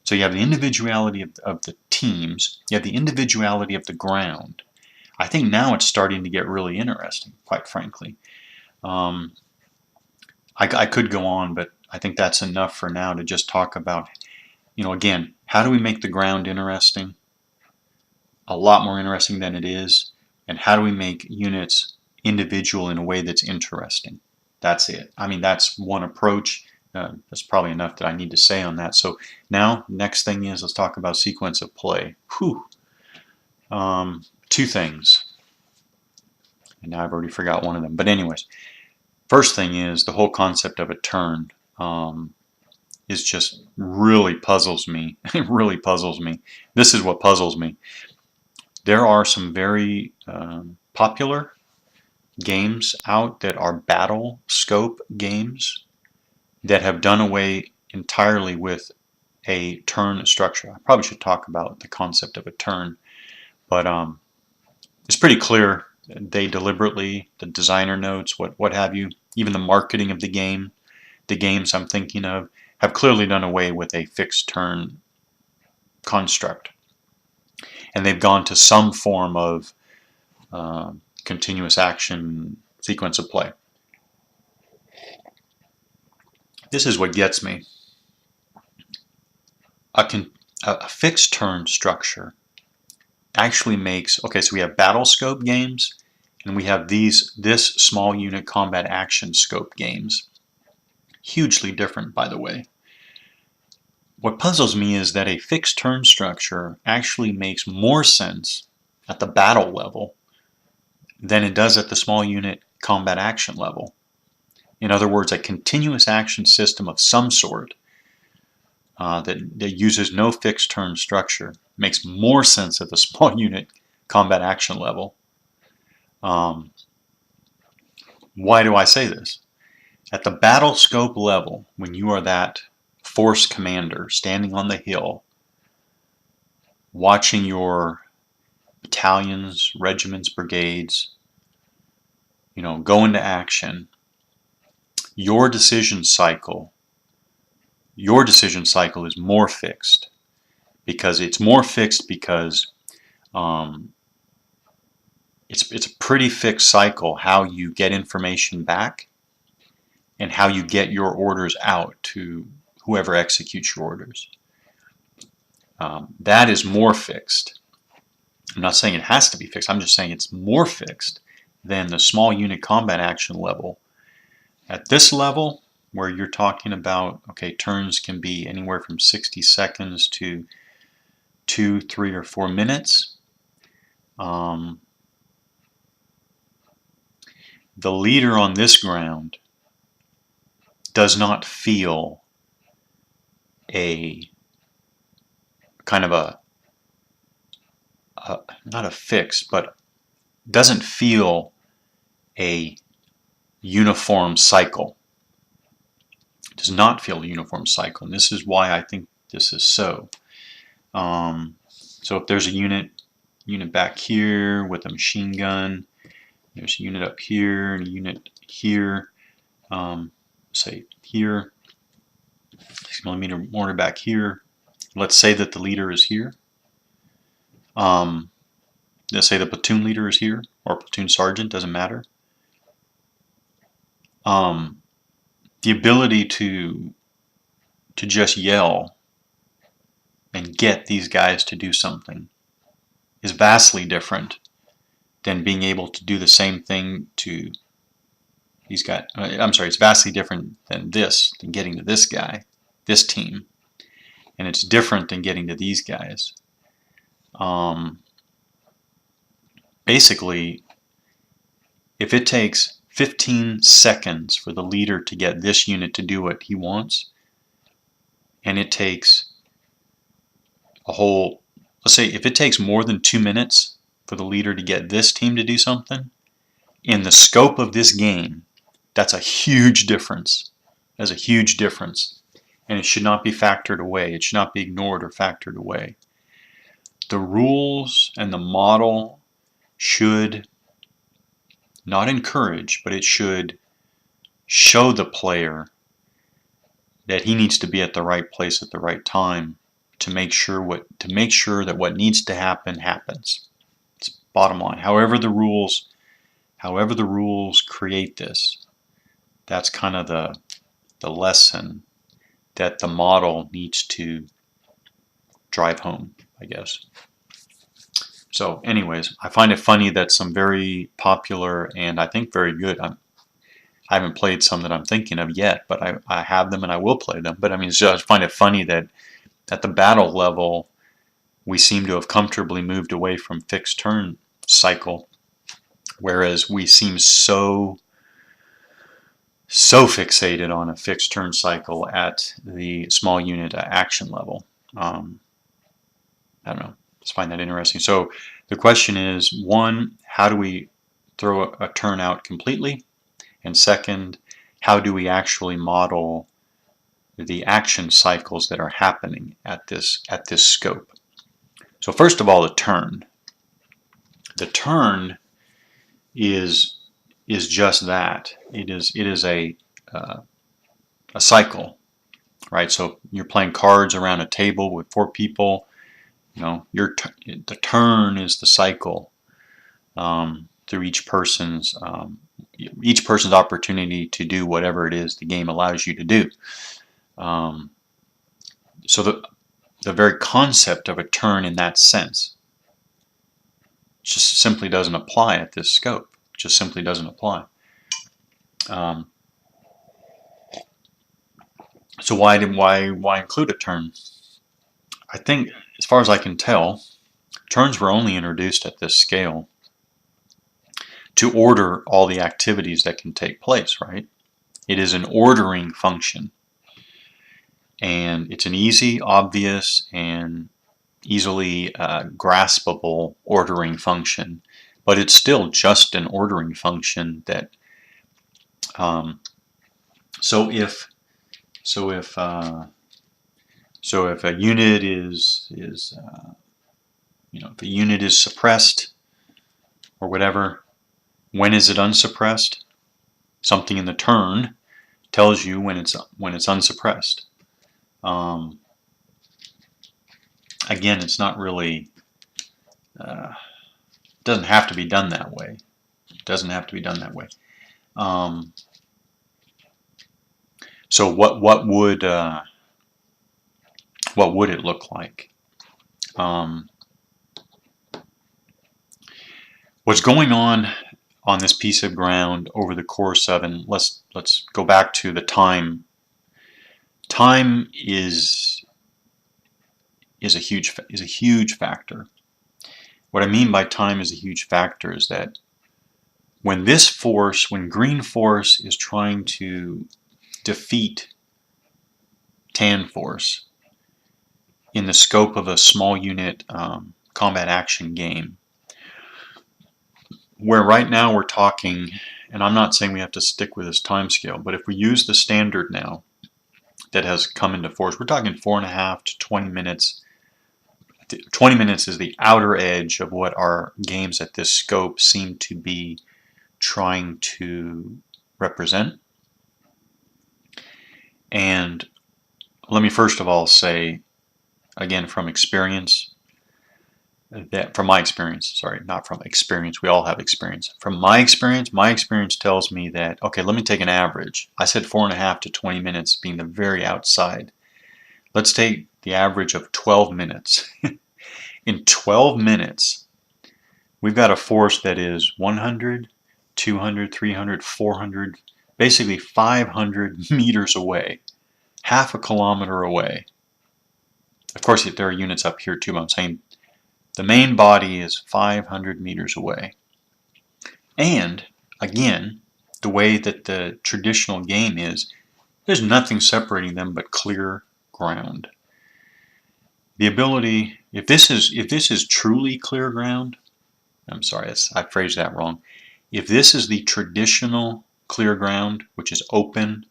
So you have the individuality of the teams, you have the individuality of the ground. I think now it's starting to get really interesting, quite frankly. I could go on, but I think that's enough for now to just talk about, you know, again, how do we make the ground interesting? A lot more interesting than it is. And how do we make units individual in a way that's interesting? That's it. I mean, that's one approach. That's probably enough that I need to say on that. So now, next thing is, let's talk about sequence of play. Whew. Two things. And now I've already forgot one of them. But anyways, first thing is the whole concept of a turn is just really puzzles me. It really puzzles me. This is what puzzles me. There are some very popular games out that are battle scope games that have done away entirely with a turn structure. I probably should talk about the concept of a turn, but it's pretty clear. They deliberately, the designer notes, what have you, even the marketing of the games I'm thinking of, have clearly done away with a fixed turn construct. And they've gone to some form of continuous action sequence of play. This is what gets me. A fixed turn structure actually makes, okay, so we have battle scope games, and we have this small unit combat action scope games. Hugely different, by the way. What puzzles me is that a fixed turn structure actually makes more sense at the battle level than it does at the small unit combat action level. In other words, a continuous action system of some sort that uses no fixed turn structure makes more sense at the small unit combat action level. Why do I say this? At the battle scope level, when you are that force commander standing on the hill, watching your battalions, regiments, brigades, go into action, your decision cycle is more fixed, because it's it's a pretty fixed cycle how you get information back and how you get your orders out to whoever executes your orders. That is more fixed. I'm not saying it has to be fixed. I'm just saying it's more fixed than the small unit combat action level. At this level, where you're talking about, okay, turns can be anywhere from 60 seconds to 2, 3, or 4 minutes. The leader on this ground does not feel a kind of not a fix, but doesn't feel a uniform cycle. Does not feel a uniform cycle, and this is why I think this is so. So if there's a unit back here with a machine gun, there's a unit up here and a unit here, say here, 6mm mortar back here. Let's say that the leader is here. Let's say the platoon leader is here, or platoon sergeant, doesn't matter. The ability to just yell and get these guys to do something is vastly different than being able to do the same thing to these guys. I'm sorry, it's vastly different than getting to this guy, this team. And it's different than getting to these guys. Basically, if it takes 15 seconds for the leader to get this unit to do what he wants, and it takes let's say if it takes more than 2 minutes for the leader to get this team to do something, in the scope of this game, that's a huge difference. That's a huge difference. And it should not be factored away. It should not be ignored or factored away. The rules and the model should not encourage, but it should show the player that he needs to be at the right place at the right time to make sure that what needs to happen happens. It's bottom line. However the rules create this, that's kind of the lesson that the model needs to drive home, I guess. So anyways, I find it funny that some very popular and I think very good, I haven't played some that I'm thinking of yet, but I have them and I will play them. But I mean, I find it funny that at the battle level, we seem to have comfortably moved away from fixed turn cycle, whereas we seem so fixated on a fixed turn cycle at the small unit action level. I don't know. Just find that interesting. So the question is, one, how do we throw a turn out completely? And second, how do we actually model the action cycles that are happening at this scope. So first of all, the turn. The turn is just that. It is a cycle, right? So you're playing cards around a table with 4 people. You know, the turn is the cycle through each person's opportunity to do whatever it is the game allows you to do. So the very concept of a turn in that sense just simply doesn't apply at this scope. Just simply doesn't apply. So why include a turn? I think, as far as I can tell, turns were only introduced at this scale to order all the activities that can take place, right? It is an ordering function. And it's an easy, obvious, and easily graspable ordering function. But it's still just an ordering function that so if a unit is if a unit is suppressed or whatever, when is it unsuppressed? Something in the turn tells you when it's unsuppressed. Again, it's not really doesn't have to be done that way. It doesn't have to be done that way. So what would it look like? What's going on this piece of ground over the course of, and let's go back to the time. Time is a huge factor. What I mean by time is a huge factor is that when green force is trying to defeat tan force in the scope of a small unit combat action game, where right now we're talking, and I'm not saying we have to stick with this time scale, but if we use the standard now that has come into force, we're talking 4.5 to 20 minutes. 20 minutes is the outer edge of what our games at this scope seem to be trying to represent. And let me first of all say, again, from my experience, sorry, not from experience, we all have experience. From my experience tells me that, okay, let me take an average. I said 4.5 to 20 minutes being the very outside. Let's take the average of 12 minutes. In 12 minutes, we've got a force that is 100, 200, 300, 400, basically 500 meters away, half a kilometer away. Of course, there are units up here too, but I'm saying the main body is 500 meters away. And, again, the way that the traditional game is, there's nothing separating them but clear ground. The ability, if this is truly clear ground, I'm sorry, I phrased that wrong. If this is the traditional clear ground, which is open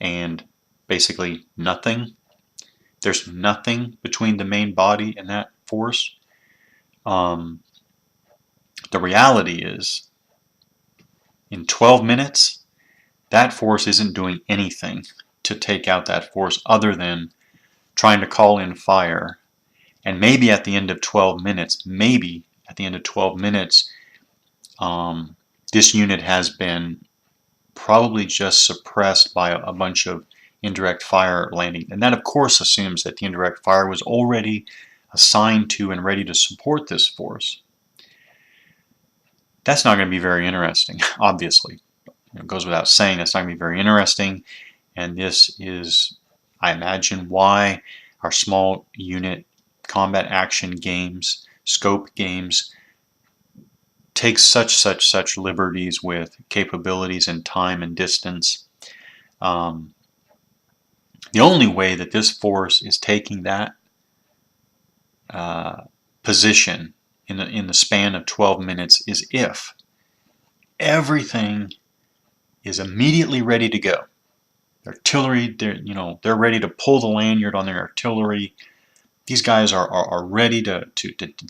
and basically nothing, there's nothing between the main body and that force. The reality is, in 12 minutes, that force isn't doing anything to take out that force other than trying to call in fire. And maybe at the end of 12 minutes, this unit has been probably just suppressed by a bunch of indirect fire landing. And that, of course, assumes that the indirect fire was already assigned to and ready to support this force. That's not going to be very interesting, obviously. It goes without saying that's not going to be very interesting. And this is, I imagine, why our small unit combat action games, scope games, take such liberties with capabilities and time and distance. The only way that this force is taking that position in the span of 12 minutes is if everything is immediately ready to go. artillery, they're ready to pull the lanyard on their artillery. These guys are ready to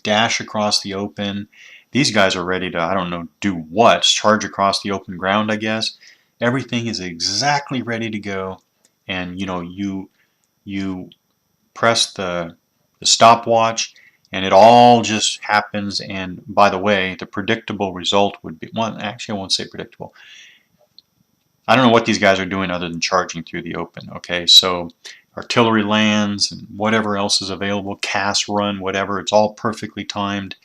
dash across the open. These guys are ready to, I don't know, do what? Charge across the open ground, I guess. Everything is exactly ready to go. And you press the stopwatch and it all just happens. And by the way, the predictable result would be, well, actually I won't say predictable. I don't know what these guys are doing other than charging through the open. Okay, so artillery lands and whatever else is available, cast run, whatever, it's all perfectly timed.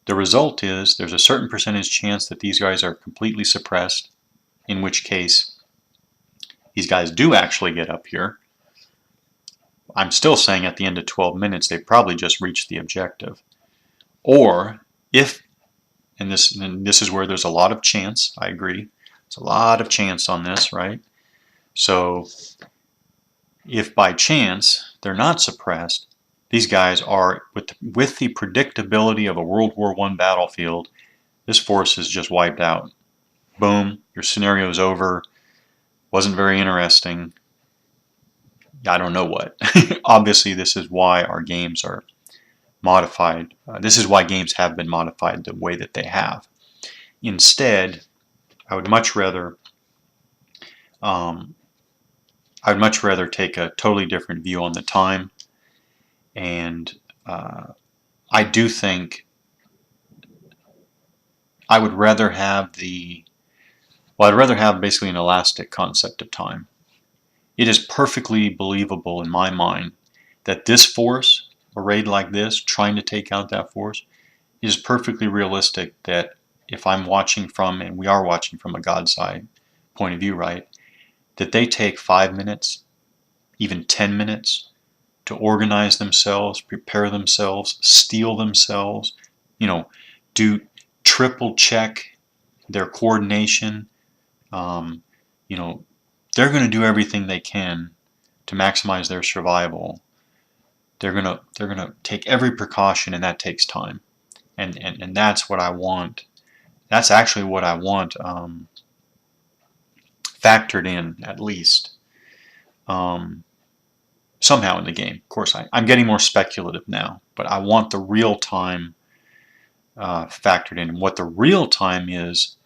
The result is there's a certain percentage chance that these guys are completely suppressed, in which case these guys do actually get up here. I'm still saying at the end of 12 minutes they probably just reached the objective. Or if, and this is where there's a lot of chance, I agree, there's a lot of chance on this, right? So if by chance they're not suppressed, these guys are, with the predictability of a World War I battlefield, this force is just wiped out. Boom, your scenario is over. Wasn't very interesting. I don't know what. Obviously, this is why our games are modified. This is why games have been modified the way that they have. Instead, I would much rather take a totally different view on the time, and I do think I would rather have I'd rather have basically an elastic concept of time. It is perfectly believable in my mind that this force, a raid like this, trying to take out that force, it is perfectly realistic that if I'm watching from, and we are watching from a God's eye point of view, right, that they take 5 minutes, even 10 minutes to organize themselves, prepare themselves, steel themselves, do triple check their coordination. They're going to do everything they can to maximize their survival. They're going to take every precaution, and that takes time. And that's what I want. That's actually what I want factored in, at least somehow in the game. Of course, I'm getting more speculative now, but I want the real time factored in. And what the real time is,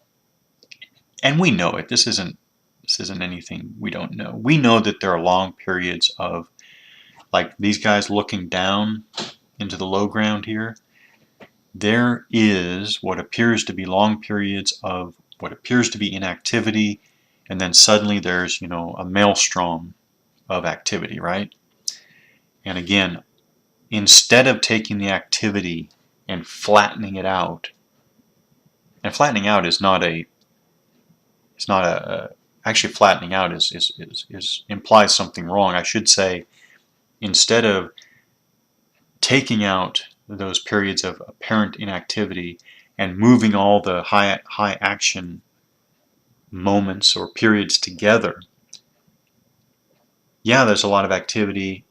and we know it. This isn't anything we don't know. We know that there are long periods of, like these guys looking down into the low ground here. There is what appears to be long periods of what appears to be inactivity, and then suddenly there's, a maelstrom of activity, right? And again, instead of taking the activity and flattening it out, and flattening out is not a, actually flattening out is implies something wrong. I should say, instead of taking out those periods of apparent inactivity and moving all the high action moments or periods together, yeah, there's a lot of activity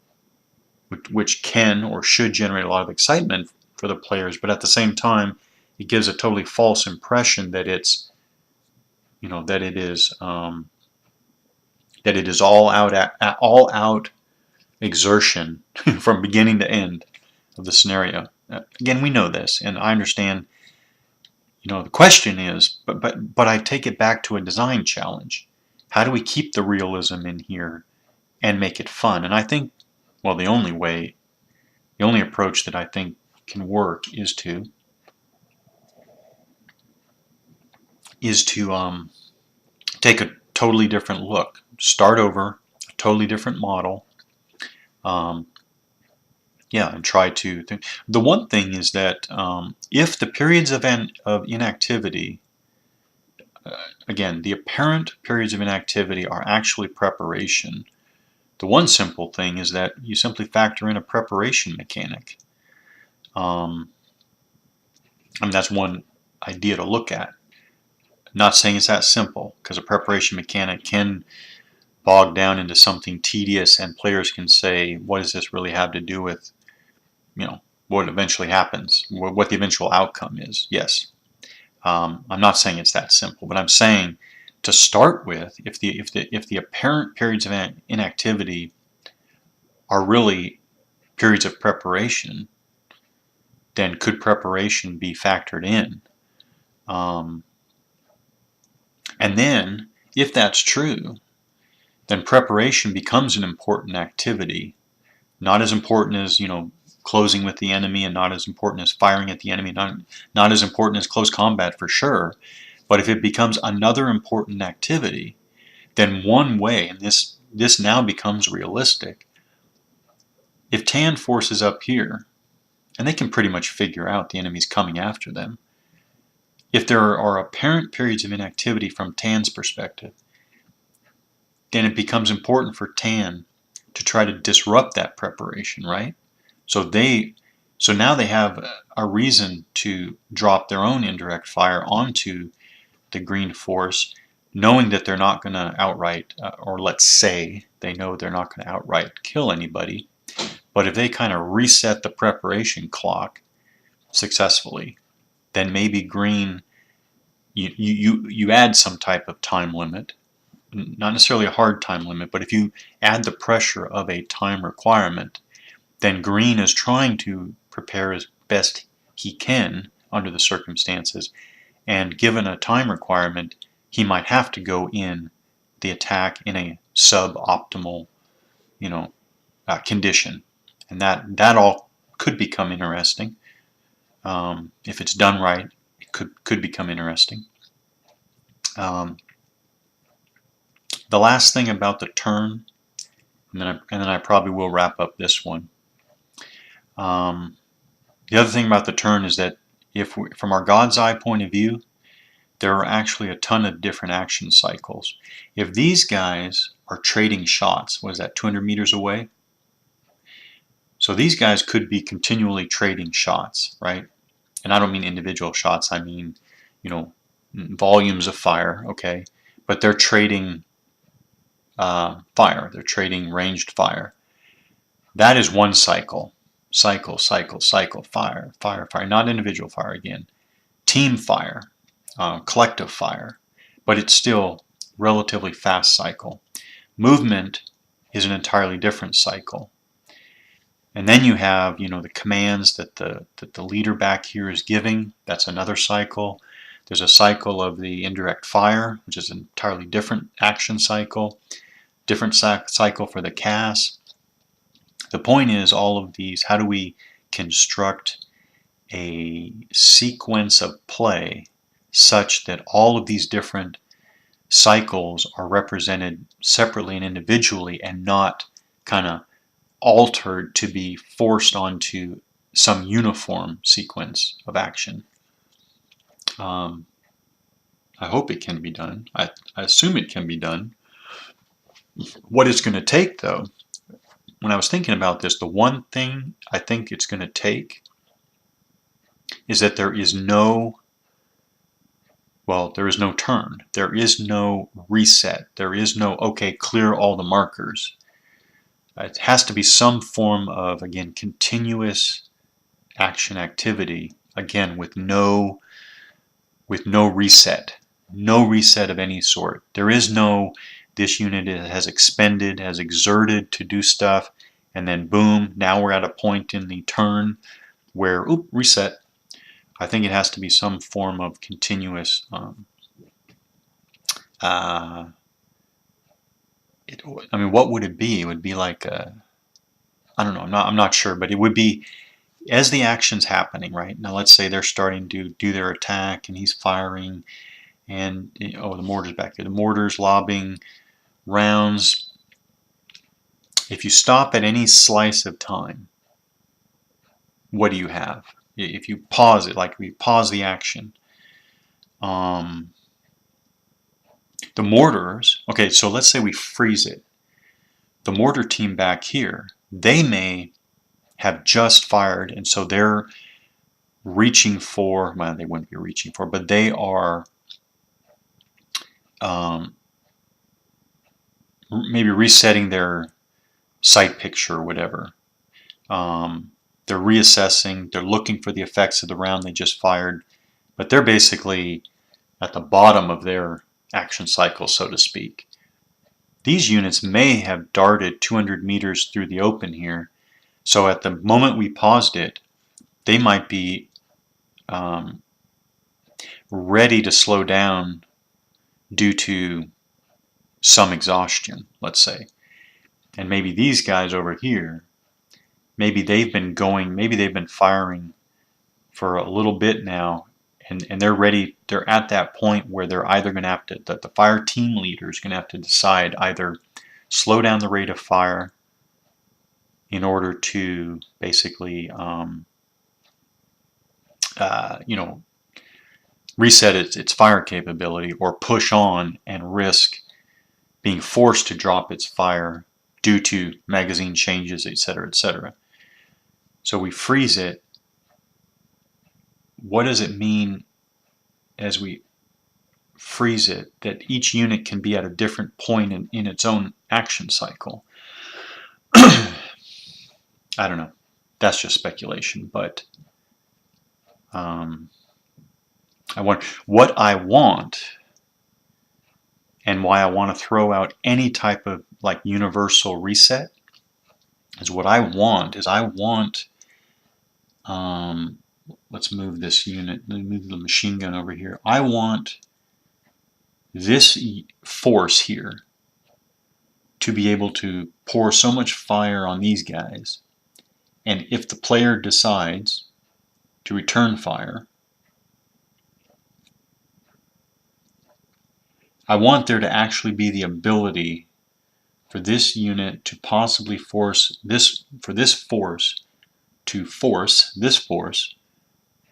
which can or should generate a lot of excitement for the players, but at the same time it gives a totally false impression that it's that it is all out exertion from beginning to end of the scenario. Again, we know this, and I understand. The question is, but I take it back to a design challenge. How do we keep the realism in here and make it fun? And I think, well, the only approach that I think can work is to take a totally different look, start over, a totally different model. And try to think. The one thing is that if the periods of inactivity, again, the apparent periods of inactivity are actually preparation, the one simple thing is that you simply factor in a preparation mechanic. That's one idea to look at. Not saying it's that simple, because a preparation mechanic can bog down into something tedious, and players can say, what does this really have to do with what eventually happens, what the eventual outcome is? Yes. I'm not saying it's that simple, but I'm saying to start with, if the apparent periods of inactivity are really periods of preparation, then could preparation be factored in? And then, if that's true, then preparation becomes an important activity. Not as important as, closing with the enemy, and not as important as firing at the enemy, not as important as close combat for sure. But if it becomes another important activity, then one way, and this now becomes realistic, if Tan forces up here, and they can pretty much figure out the enemy's coming after them, if there are apparent periods of inactivity from Tan's perspective, then it becomes important for Tan to try to disrupt that preparation, right? So now they have a reason to drop their own indirect fire onto the green force, knowing that they're not going to outright, or let's say they know they're not going to outright kill anybody. But if they kind of reset the preparation clock successfully, then maybe green, you add some type of time limit, not necessarily a hard time limit, but if you add the pressure of a time requirement, then green is trying to prepare as best he can under the circumstances, and given a time requirement, he might have to go in the attack in a suboptimal, condition, and that all could become interesting. If it's done right, it could become interesting. The last thing about the turn, and then I probably will wrap up this one. The other thing about the turn is that from our God's eye point of view, there are actually a ton of different action cycles. If these guys are trading shots, what is that, 200 meters away? So these guys could be continually trading shots, right? And I don't mean individual shots, I mean, volumes of fire, okay? But they're trading fire, they're trading ranged fire. That is one cycle. Cycle, fire, not individual fire again. Team fire, collective fire, but it's still relatively fast cycle. Movement is an entirely different cycle. And then you have, the commands that the leader back here is giving. That's another cycle. There's a cycle of the indirect fire, which is an entirely different action cycle. Different cycle for the CAS. The point is, all of these, how do we construct a sequence of play such that all of these different cycles are represented separately and individually, and not kind of altered to be forced onto some uniform sequence of action? I hope it can be done. I assume it can be done. What it's going to take, though, when I was thinking about this, the one thing I think it's going to take is that there is no turn. There is no reset. There is no, okay, clear all the markers. It has to be some form of, again, continuous action activity, again, with no reset. No reset of any sort. There is no, this unit has expended, has exerted to do stuff, and then boom, now we're at a point in the turn where, reset. I think it has to be some form of continuous, what would it be? It would be like I don't know, I'm not sure, but it would be as the action's happening, right? Now let's say they're starting to do their attack and he's firing, and the mortar's back there. The mortar's lobbing rounds. If you stop at any slice of time, what do you have? If you pause it, like we pause the action, the mortars, okay, so let's say we freeze it. The mortar team back here, they may have just fired, and so they're reaching for, well, they wouldn't be reaching for, but they are maybe resetting their sight picture or whatever. They're reassessing, they're looking for the effects of the round they just fired, but they're basically at the bottom of their action cycle, so to speak. These units may have darted 200 meters through the open here, so at the moment we paused it, they might be ready to slow down due to some exhaustion, let's say. And maybe these guys over here, maybe they've been firing for a little bit now, and they're ready. They're at that point where they're either going to have to, the fire team leader is going to have to decide either slow down the rate of fire in order to basically reset its fire capability, or push on and risk being forced to drop its fire due to magazine changes, etc., etc. So we freeze it. What does it mean as we freeze it that each unit can be at a different point in its own action cycle? I don't know. That's just speculation, but what I want, and why I want to throw out any type of like universal reset, is what I want is let's move this unit, let me move the machine gun over here. I want this force here to be able to pour so much fire on these guys, and if the player decides to return fire, I want there to actually be the ability for this unit to possibly force this force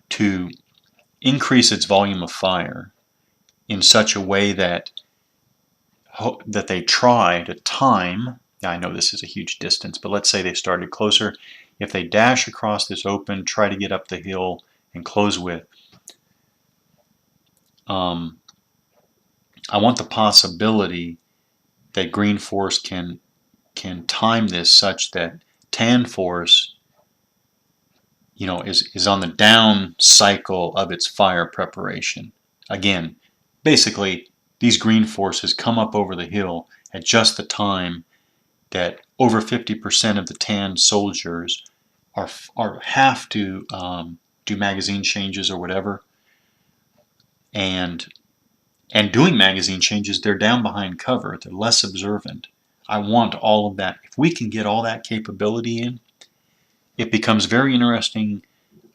to increase its volume of fire in such a way that they try to time. Now, I know this is a huge distance, but let's say they started closer. If they dash across this open, try to get up the hill and close with, I want the possibility that green force can time this such that tan force, is on the down cycle of its fire preparation. Again, basically, these green forces come up over the hill at just the time that over 50% of the tan soldiers have to do magazine changes or whatever, and doing magazine changes, they're down behind cover, they're less observant. I want all of that. If we can get all that capability in, it becomes very interesting.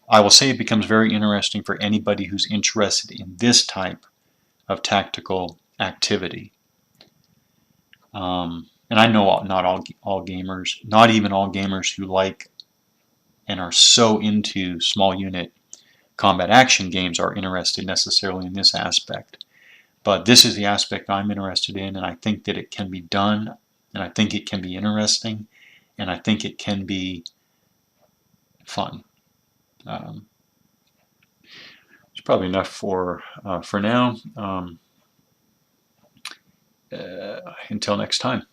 I will say it becomes very interesting for anybody who's interested in this type of tactical activity. And I know not all gamers, not even all gamers who like and are so into small unit combat action games are interested necessarily in this aspect. But this is the aspect I'm interested in, and I think that it can be done, and I think it can be interesting, and I think it can be fun. It's probably enough for now. Until next time.